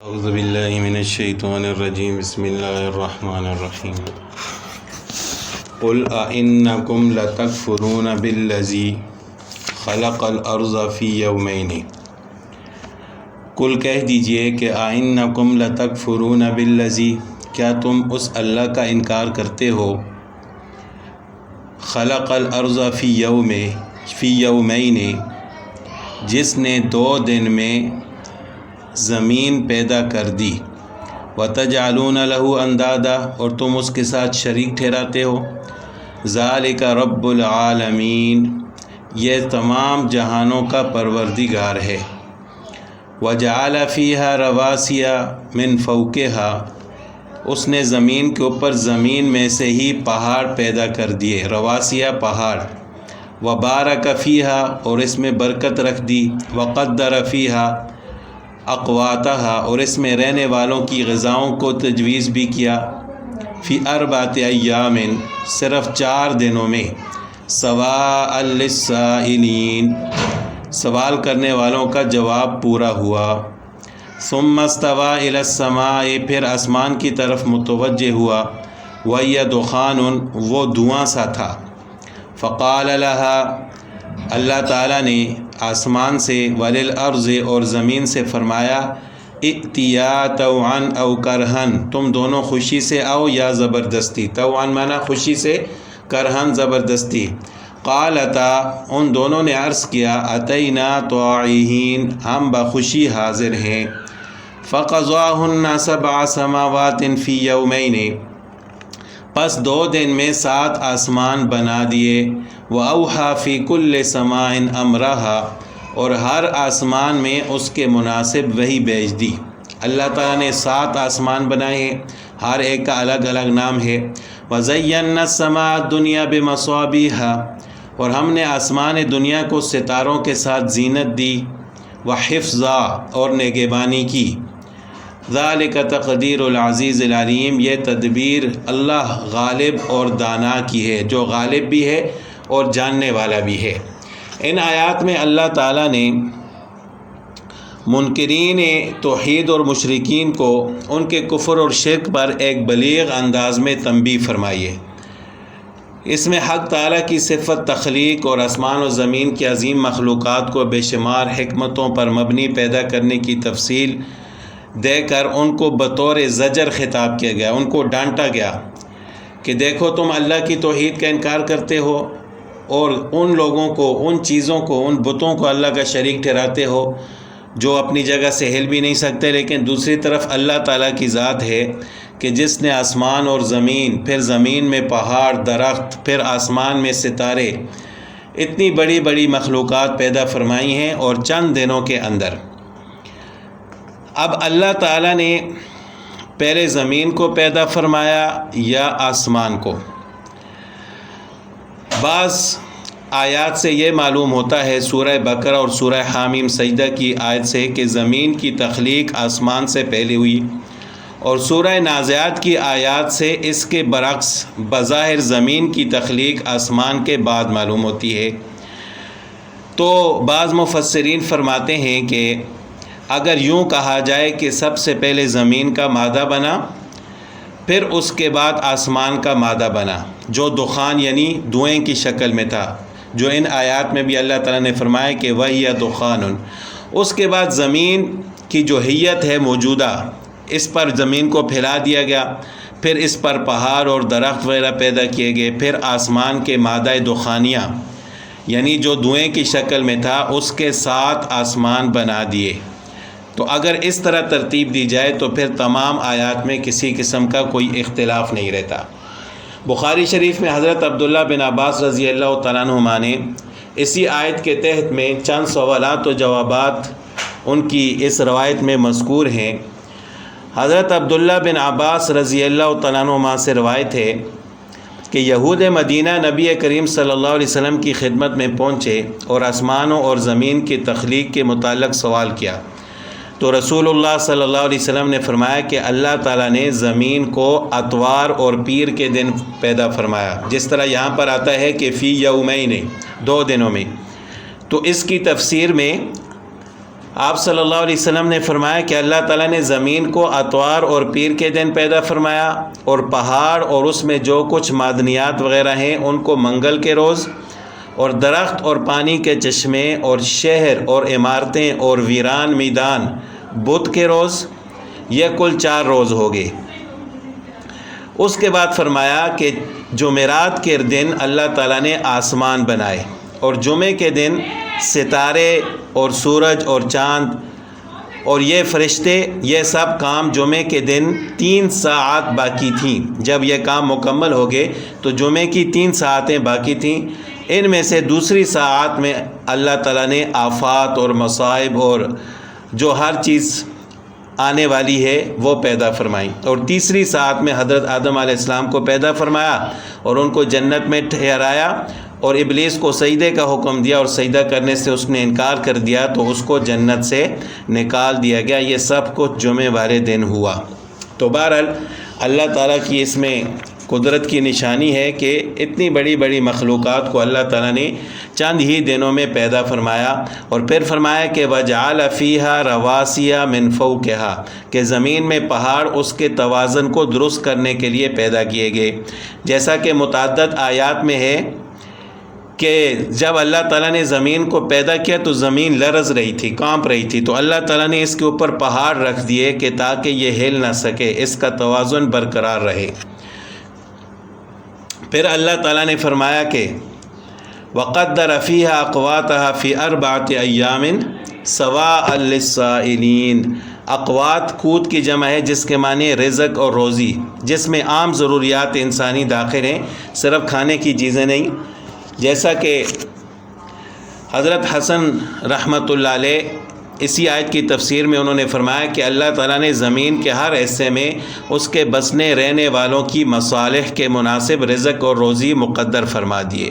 اعوذ باللہ من الشیطان الرجیم بسم اللہ الرحمن الرحیم قل ائنکم لتکفرون بالذی خلق الارض فی یومین قل کہہ دیجئے کہ ائنکم لتکفرون بالذی کیا تم اس اللہ کا انکار کرتے ہو خلق الارض فی یومین جس نے 2 دن میں زمین پیدا کر دی وَتَجْعَلُونَ لَهُ أَنْدَادًا اور تم اس کے ساتھ شریک ٹھہراتے ہو ذَلِكَ رَبُّ الْعَالَمِينَ یہ تمام جہانوں کا پروردگار ہے وَجَعَلَ فِيهَا رَوَاسِيَ مِنْ فَوْقِهَا اس نے زمین کے اوپر زمین میں سے ہی پہاڑ پیدا کر دیے رواسیہ پہاڑ وَبَارَكَ فِيهَا اور اس میں برکت رکھ دی وَقَدَّرَ فِيهَا اقواتہا اور اس میں رہنے والوں کی غذاؤں کو تجویز بھی کیا فی 4 ایام صرف 4 دنوں میں سواء للسائلین سوال کرنے والوں کا جواب پورا ہوا ثم استوى الی السماء پھر آسمان کی طرف متوجہ ہوا وَهِيَ دُخَانٌ وہ دھواں سا تھا فقال لها اللہ تعالیٰ نے آسمان سے وَلِلْأَرْضِ اور زمین سے فرمایا ائتیا طوعاً او کرہن تم دونوں خوشی سے آؤ یا زبردستی طوعاً مانا خوشی سے کرہن زبردستی قالتا ان دونوں نے عرض کیا اتینا طاعین ہم بخوشی حاضر ہیں فقضاہن 7 سماوات فی یومین پس 2 دن میں 7 آسمان بنا دیے وَأَوْحَى فِي كُلِّ سَمَاءٍ أَمْرَهَا اور ہر آسمان میں اس کے مناسب وحی بھیج دی اللہ تعالیٰ نے 7 آسمان بنائے ہیں ہر ایک کا الگ الگ نام ہے وَزَيَّنَّا السَّمَاءَ الدُّنْيَا بِمَصَابِيحَا اور ہم نے آسمان دنیا کو ستاروں کے ساتھ زینت دی وحفظا اور نگہبانی کی ذَلِكَ تَقْدِيرُ الْعَزِيزِ الْعَلِيمِ یہ تدبیر اللہ غالب اور دانا کی ہے جو غالب بھی ہے اور جاننے والا بھی ہے ان آیات میں اللہ تعالیٰ نے منکرین توحید اور مشرکین کو ان کے کفر اور شرک پر ایک بلیغ انداز میں تنبیہ فرمائی ہے اس میں حق تعالیٰ کی صفت تخلیق اور آسمان و زمین کی عظیم مخلوقات کو بے شمار حکمتوں پر مبنی پیدا کرنے کی تفصیل دے کر ان کو بطور زجر خطاب کیا گیا ان کو ڈانٹا گیا کہ دیکھو تم اللہ کی توحید کا انکار کرتے ہو اور ان لوگوں کو ان چیزوں کو ان بتوں کو اللہ کا شریک ٹھہراتے ہو جو اپنی جگہ سے ہل بھی نہیں سکتے لیکن دوسری طرف اللہ تعالیٰ کی ذات ہے کہ جس نے آسمان اور زمین پھر زمین میں پہاڑ درخت پھر آسمان میں ستارے اتنی بڑی بڑی مخلوقات پیدا فرمائی ہیں اور چند دنوں کے اندر اب اللہ تعالیٰ نے پہلے زمین کو پیدا فرمایا یا آسمان کو بعض آیات سے یہ معلوم ہوتا ہے سورہ بقرہ اور سورہ حامیم سجدہ کی آیت سے کہ زمین کی تخلیق آسمان سے پہلے ہوئی اور سورہ نازعات کی آیات سے اس کے برعکس بظاہر زمین کی تخلیق آسمان کے بعد معلوم ہوتی ہے تو بعض مفسرین فرماتے ہیں کہ اگر یوں کہا جائے کہ سب سے پہلے زمین کا مادہ بنا پھر اس کے بعد آسمان کا مادہ بنا جو دخان یعنی دھوئیں کی شکل میں تھا جو ان آیات میں بھی اللہ تعالیٰ نے فرمایا کہ وَهِيَ دُخَانٌ اس کے بعد زمین کی جو حیت ہے موجودہ اس پر زمین کو پھیلا دیا گیا پھر اس پر پہاڑ اور درخت وغیرہ پیدا کیے گئے پھر آسمان کے مادہ دخانیہ یعنی جو دھوئیں کی شکل میں تھا اس کے 7 آسمان بنا دیے تو اگر اس طرح ترتیب دی جائے تو پھر تمام آیات میں کسی قسم کا کوئی اختلاف نہیں رہتا بخاری شریف میں حضرت عبداللہ بن عباس رضی اللہ تعالیٰ عنہما نے اسی آیت کے تحت میں چند سوالات و جوابات ان کی اس روایت میں مذکور ہیں حضرت عبداللہ بن عباس رضی اللہ تعالیٰ عنہما سے روایت ہے کہ یہود مدینہ نبی کریم صلی اللہ علیہ وسلم کی خدمت میں پہنچے اور آسمانوں اور زمین کی تخلیق کے متعلق سوال کیا تو رسول اللہ صلی اللہ علیہ وسلم نے فرمایا کہ اللہ تعالیٰ نے زمین کو اتوار اور پیر کے دن پیدا فرمایا جس طرح یہاں پر آتا ہے کہ فی یومین 2 دنوں میں تو اس کی تفسیر میں آپ صلی اللہ علیہ وسلم نے فرمایا کہ اللہ تعالیٰ نے زمین کو اتوار اور پیر کے دن پیدا فرمایا، اور پہاڑ اور اس میں جو کچھ معدنیات وغیرہ ہیں ان کو منگل کے روز، اور درخت اور پانی کے چشمے اور شہر اور عمارتیں اور ویران میدان بدھ کے روز۔ یہ کل 4 روز ہو گئے۔ اس کے بعد فرمایا کہ جمعرات کے دن اللہ تعالیٰ نے آسمان بنائے، اور جمعے کے دن ستارے اور سورج اور چاند اور یہ فرشتے، یہ سب کام جمعے کے دن 3 ساعت باقی تھیں۔ جب یہ کام مکمل ہو گئے تو جمعے کی 3 ساعتیں باقی تھیں۔ ان میں سے دوسری ساعت میں اللہ تعالیٰ نے آفات اور مصائب اور جو ہر چیز آنے والی ہے وہ پیدا فرمائی، اور تیسری ساعت میں حضرت آدم علیہ السلام کو پیدا فرمایا اور ان کو جنت میں ٹھہرایا، اور ابلیس کو سجدے کا حکم دیا، اور سجدہ کرنے سے اس نے انکار کر دیا تو اس کو جنت سے نکال دیا گیا۔ یہ سب کچھ جمعے والے دن ہوا۔ تو بہرحال اللہ تعالیٰ کی اس میں قدرت کی نشانی ہے کہ اتنی بڑی بڑی مخلوقات کو اللہ تعالیٰ نے چند ہی دنوں میں پیدا فرمایا، اور پھر فرمایا کہ وَجَعَلَ فِيهَا رَوَاسِيَ مِن فَوْقِهَا، کہ زمین میں پہاڑ اس کے توازن کو درست کرنے کے لیے پیدا کیے گئے، جیسا کہ متعدد آیات میں ہے کہ جب اللہ تعالیٰ نے زمین کو پیدا کیا تو زمین لرز رہی تھی، کانپ رہی تھی، تو اللہ تعالیٰ نے اس کے اوپر پہاڑ رکھ دیے کہ تاکہ یہ ہل نہ سکے، اس کا توازن برقرار رہے۔ پھر اللہ تعالیٰ نے فرمایا کہ وَقَدَّرَ فِيهَا أَقْوَاتَهَا فِي 4 أَيَّامٍ سَوَاءً لِلسَّائِلِينَ۔ اقوات قوت کی جمع ہے جس کے معنی رزق اور روزی، جس میں عام ضروریات انسانی داخل ہیں، صرف کھانے کی چیزیں نہیں۔ جیسا کہ حضرت حسن رحمۃ اللہ علیہ اسی آیت کی تفسیر میں انہوں نے فرمایا کہ اللہ تعالیٰ نے زمین کے ہر حصے میں اس کے بسنے رہنے والوں کی مصالح کے مناسب رزق اور روزی مقدر فرما دیے۔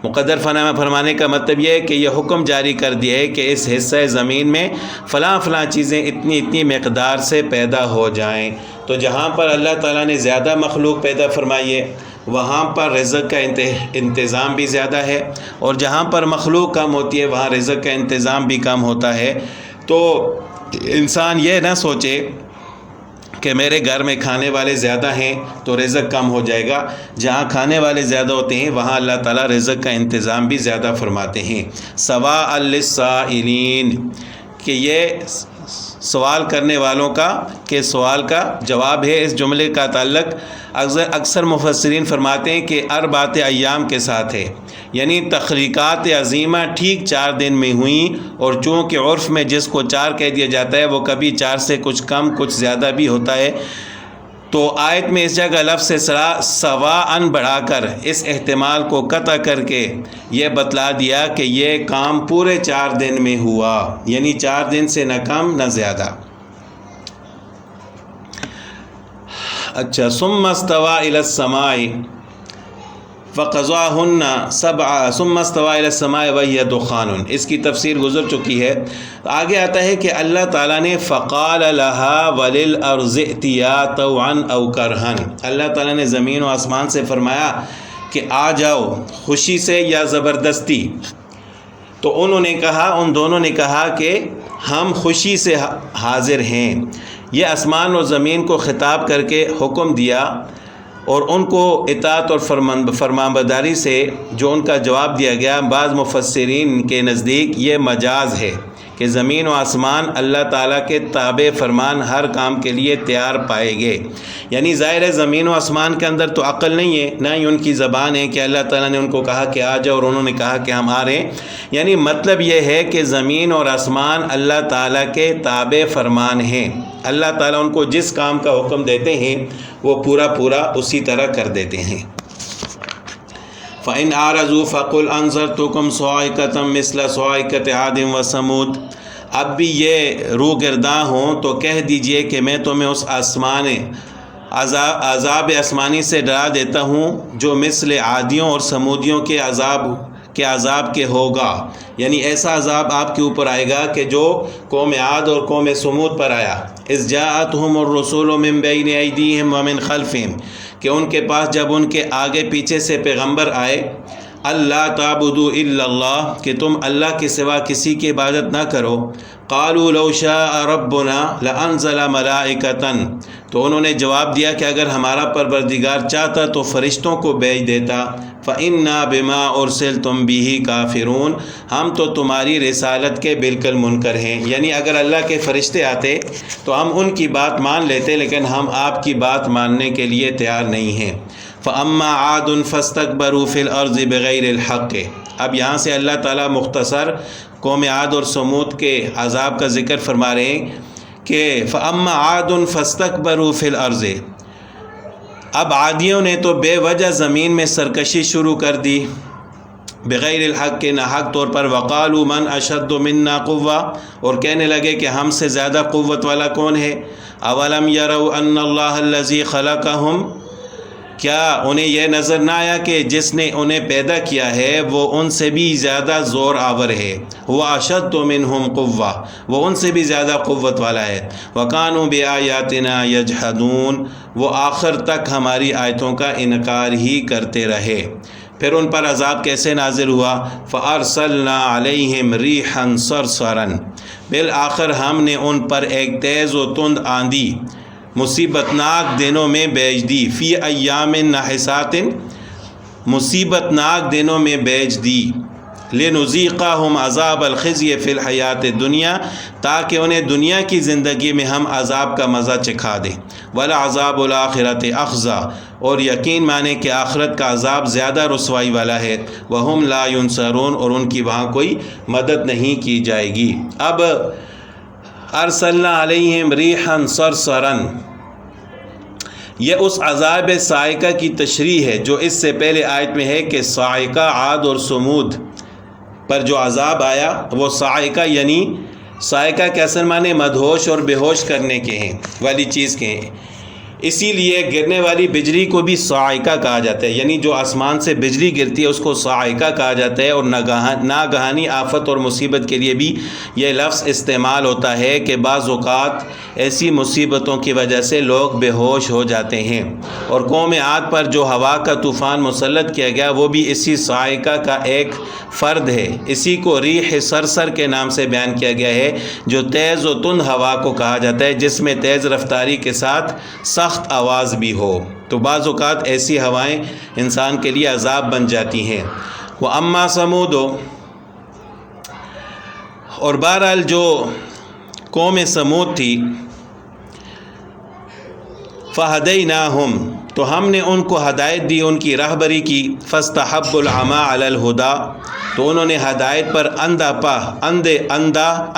مقدر فرمانے کا مطلب یہ ہے کہ یہ حکم جاری کر دیا ہے کہ اس حصہ زمین میں فلاں فلاں چیزیں اتنی مقدار سے پیدا ہو جائیں۔ تو جہاں پر اللہ تعالیٰ نے زیادہ مخلوق پیدا فرمائی ہے وہاں پر رزق کا انتظام بھی زیادہ ہے، اور جہاں پر مخلوق کم ہوتی ہے وہاں رزق کا انتظام بھی کم ہوتا ہے۔ تو انسان یہ نہ سوچے کہ میرے گھر میں کھانے والے زیادہ ہیں تو رزق کم ہو جائے گا۔ جہاں کھانے والے زیادہ ہوتے ہیں وہاں اللہ تعالیٰ رزق کا انتظام بھی زیادہ فرماتے ہیں۔ سواء للسائلین، کہ یہ سوال کرنے والوں کا کہ سوال کا جواب ہے۔ اس جملے کا تعلق اکثر مفسرین فرماتے ہیں کہ 4 ایام کے ساتھ ہے، یعنی تخلیقات عظیمہ ٹھیک 4 دن میں ہوئیں، اور چونکہ عرف میں جس کو 4 کہہ دیا جاتا ہے وہ کبھی 4 سے کچھ کم کچھ زیادہ بھی ہوتا ہے۔ تو آیت میں اس جگہ لفظ سے سواءً بڑھا کر اس احتمال کو قطع کر کے یہ بتلا دیا کہ یہ کام پورے 4 دن میں ہوا، یعنی 4 دن سے نہ کم نہ زیادہ۔ اچھا، ثم استوى الى السماء فقضاهن 7 ثم استوى الى السماء وهي دخان، اس کی تفسیر گزر چکی ہے۔ آگے آتا ہے کہ اللہ تعالیٰ نے فقال لها وللارض ائتيا طوعا او كرها، اللہ تعالیٰ نے زمین و آسمان سے فرمایا کہ آ جاؤ خوشی سے یا زبردستی۔ تو انہوں نے کہا، ان دونوں نے کہا کہ ہم خوشی سے حاضر ہیں۔ یہ آسمان اور زمین کو خطاب کر کے حکم دیا، اور ان کو اطاعت اور فرمانبرداری سے جو ان کا جواب دیا گیا، بعض مفسرین کے نزدیک یہ مجاز ہے کہ زمین و آسمان اللہ تعالیٰ کے تابع فرمان ہر کام کے لیے تیار پائے گے۔ یعنی ظاہر ہے زمین و آسمان کے اندر تو عقل نہیں ہے، نہ ہی ان کی زبان ہے کہ اللہ تعالیٰ نے ان کو کہا کہ آ جاؤ اور انہوں نے کہا کہ ہم آ رہے ہیں۔ یعنی مطلب یہ ہے کہ زمین اور آسمان اللہ تعالیٰ کے تابع فرمان ہیں، اللہ تعالیٰ ان کو جس کام کا حکم دیتے ہیں وہ پورا اسی طرح کر دیتے ہیں۔ فَإِنْ أَعْرَضُوا فَقُلْ أَنذَرْتُكُمْ صَاعِقَةً مِثْلَ صَاعِقَةِ عَادٍ وَثَمُودَ، اب بھی یہ روگرداں ہوں تو کہہ دیجئے کہ میں تمہیں اس عذاب آسمانی سے ڈرا دیتا ہوں جو مثل عادیوں اور سمودیوں کے عذاب کے ہوگا، یعنی ایسا عذاب آپ کے اوپر آئے گا کہ جو قوم عاد اور قوم سمود پر آیا۔ اذ جاءتهم الرسول من بین ایدیہم ومن خلفہم، کہ ان کے پاس جب ان کے آگے پیچھے سے پیغمبر آئے، اللہ تعبدوا الا اللہ، کہ تم اللہ کے سوا کسی کی عبادت نہ کرو، قالوا لو شاء ربنا لانزل ملائکۃ، تو انہوں نے جواب دیا کہ اگر ہمارا پروردگار چاہتا تو فرشتوں کو بھیج دیتا۔ فإنا بما ارسلتم به کافرون، ہم تو تمہاری رسالت کے بالکل منکر ہیں، یعنی اگر اللہ کے فرشتے آتے تو ہم ان کی بات مان لیتے، لیکن ہم آپ کی بات ماننے کے لیے تیار نہیں ہیں۔ فأما عاد فاستكبروا في الأرض بغیر الحق، اب یہاں سے اللہ تعالیٰ مختصر قوم عاد اور سمود کے عذاب کا ذکر فرما رہے ہیں کہ فأما عاد فاستكبروا في الأرض، اب عادیوں نے تو بے وجہ زمین میں سرکشی شروع کر دی، بغیر الحق کے ناحق طور پر، وقالوا من اشد منا قوة، اور کہنے لگے کہ ہم سے زیادہ قوت والا کون ہے۔ اولم يروا ان اللہ الذی خلقهم، کیا انہیں یہ نظر نہ آیا کہ جس نے انہیں پیدا کیا ہے وہ ان سے بھی زیادہ زور آور ہے، وہ اشد منہم قوہ، وہ ان سے بھی زیادہ قوت والا ہے، وکانوا بآیاتنا یجحدون، وہ آخر تک ہماری آیتوں کا انکار ہی کرتے رہے۔ پھر ان پر عذاب کیسے نازل ہوا؟ فارسلنا علیہم ریحا صرصرا، بالآخر ہم نے ان پر ایک تیز و تند آندھی مصیبت ناک دنوں میں بھیج دی، فی ایام نحسات، مصیبت ناک دنوں میں بھیج دی، لنذیقہم عذاب الخزی فی الحیات الدنیا، تاکہ انہیں دنیا کی زندگی میں ہم عذاب کا مزہ چکھا دیں، ولعذاب الآخرۃ اخزی، اور یقین مانے کہ آخرت کا عذاب زیادہ رسوائی والا ہے، وہم لا ینصرون، اور ان کی وہاں کوئی مدد نہیں کی جائے گی۔ اب ارسلنا علیہم ریحا صرصرا، یہ اس عذاب صاعقہ کی تشریح ہے جو اس سے پہلے آیت میں ہے کہ صاعقہ عاد اور سمود پر جو عذاب آیا وہ صاعقہ، یعنی صاعقہ کے اصل معنی مدہوش اور بے ہوش کرنے کے ہیں والی چیز کے ہیں، اسی لیے گرنے والی بجلی کو بھی صاعقہ کہا جاتا ہے، یعنی جو آسمان سے بجلی گرتی ہے اس کو صاعقہ کہا جاتا ہے، اور ناگہانی آفت اور مصیبت کے لیے بھی یہ لفظ استعمال ہوتا ہے کہ بعض اوقات ایسی مصیبتوں کی وجہ سے لوگ بے ہوش ہو جاتے ہیں، اور قوم عاد پر جو ہوا کا طوفان مسلط کیا گیا وہ بھی اسی صاعقہ کا ایک فرد ہے، اسی کو ریح صرصر کے نام سے بیان کیا گیا ہے، جو تیز و تند ہوا کو کہا جاتا ہے جس میں تیز رفتاری کے ساتھ سخت آواز بھی ہو، تو بعض اوقات ایسی ہوائیں انسان کے لیے عذاب بن جاتی ہیں۔ وَأَمَّا سَمُودُ، اور بہرحال جو قوم سمود تھی، فَهَدَيْنَاهُمْ، تو ہم نے ان کو ہدایت دی، ان کی راہبری کی، فَاسْتَحَبُّوا الْعَمَىٰ عَلَى الْهُدَىٰ، تو انہوں نے ہدایت پر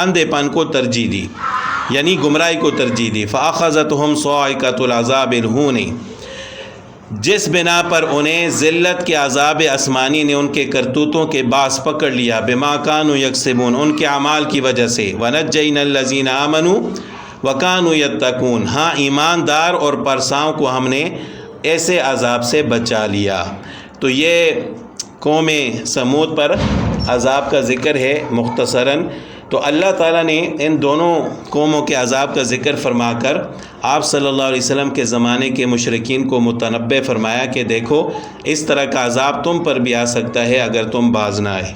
اندھے پن کو ترجیح دی، یعنی گمراہی کو ترجیح دی۔ فَأَخَذَتْهُمْ صَاعِقَةُ الْعَذَابِ الْهُونِ، جس بنا پر انہیں ذلت کے عذاب آسمانی نے ان کے کرتوتوں کے باعث پکڑ لیا، بما كانوا يكسبون، ان کے اعمال کی وجہ سے، وَنَجَّيْنَا الَّذِينَ آمَنُوا وَكَانُوا يَتَّقُونَ، ہاں ایماندار اور پرساؤں کو ہم نے ایسے عذاب سے بچا لیا۔ تو یہ قوم سمود پر عذاب کا ذکر ہے مختصراً۔ تو اللہ تعالیٰ نے ان دونوں قوموں کے عذاب کا ذکر فرما کر آپ صلی اللہ علیہ وسلم کے زمانے کے مشرکین کو متنبہ فرمایا کہ دیکھو اس طرح کا عذاب تم پر بھی آ سکتا ہے اگر تم باز نہ آئے۔